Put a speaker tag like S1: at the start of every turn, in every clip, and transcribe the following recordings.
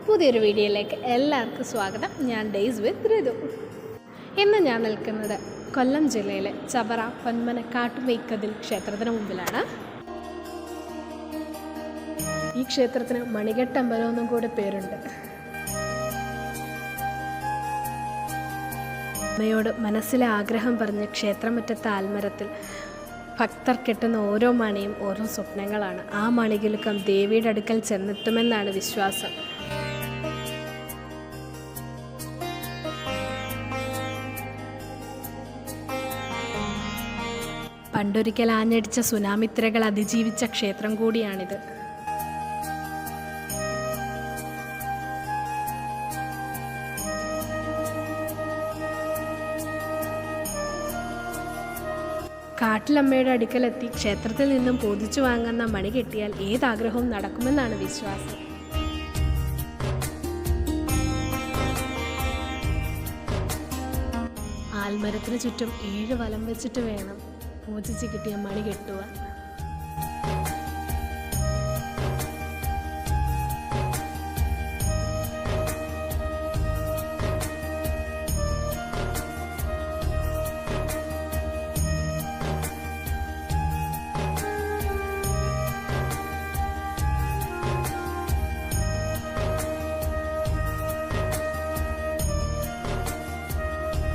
S1: പുതിയൊരു വീഡിയോയിലേക്ക് എല്ലാവർക്കും സ്വാഗതം. ഞാൻ ഡേയ്സ് വിത്ത് ഋതു. ഇന്ന് ഞാൻ നിൽക്കുന്നത് കൊല്ലം ജില്ലയിലെ ചവറ പൊന്മന കാട്ടുമേക്കതിൽ ക്ഷേത്രത്തിന് മുമ്പിലാണ്. ഈ ക്ഷേത്രത്തിന് മണികെട്ടമ്പലം എന്നും കൂടെ പേരുണ്ട്. അമ്മയോട് മനസ്സിലെ ആഗ്രഹം പറഞ്ഞ് ക്ഷേത്രമുറ്റത്തെ ആൽമരത്തിൽ ഭക്തർ കെട്ടുന്ന ഓരോ മണിയും ഓരോ സ്വപ്നങ്ങളാണ്. ആ മണികിലുക്കം ദേവിയുടെ അടുക്കൽ ചെന്നെത്തുമെന്നാണ് വിശ്വാസം. പണ്ടൊരിക്കൽ ആഞ്ഞടിച്ച സുനാമിത്തിരകൾ അതിജീവിച്ച ക്ഷേത്രം കൂടിയാണിത്. കാട്ടിലമ്മയുടെ അടുക്കലെത്തി ക്ഷേത്രത്തിൽ നിന്നും പൂജിച്ചു വാങ്ങുന്ന മണി കെട്ടിയാൽ ഏതാഗ്രഹവും നടക്കുമെന്നാണ് വിശ്വാസം. ആൽമരത്തിന് ചുറ്റും 7 വലം വെച്ചിട്ട് വേണം പൂജിച്ച് കിട്ടിയ മണി കെട്ടുവാൻ.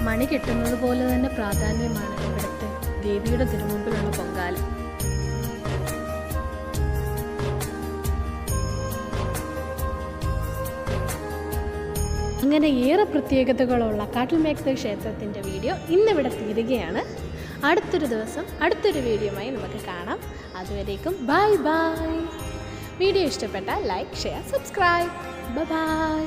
S1: മണി കെട്ടുന്നത് പോലെ തന്നെ പ്രാധാന്യമാണ് ഇവിടുത്തെ ദേവിയുടെ തിരുമുമ്പിലുള്ള പൊങ്കാല. അങ്ങനെ ഏറെ പ്രത്യേകതകളുള്ള കാട്ടിൽമേക്കതിൽ ക്ഷേത്രത്തിൻ്റെ വീഡിയോ ഇന്നിവിടെ തീരുകയാണ്. അടുത്തൊരു ദിവസം അടുത്തൊരു വീഡിയോയുമായി നമുക്ക് കാണാം. അതുവരേക്കും ബൈ ബൈ. വീഡിയോ ഇഷ്ടപ്പെട്ടാൽ ലൈക്ക്, ഷെയർ, സബ്സ്ക്രൈബ്. ബൈ.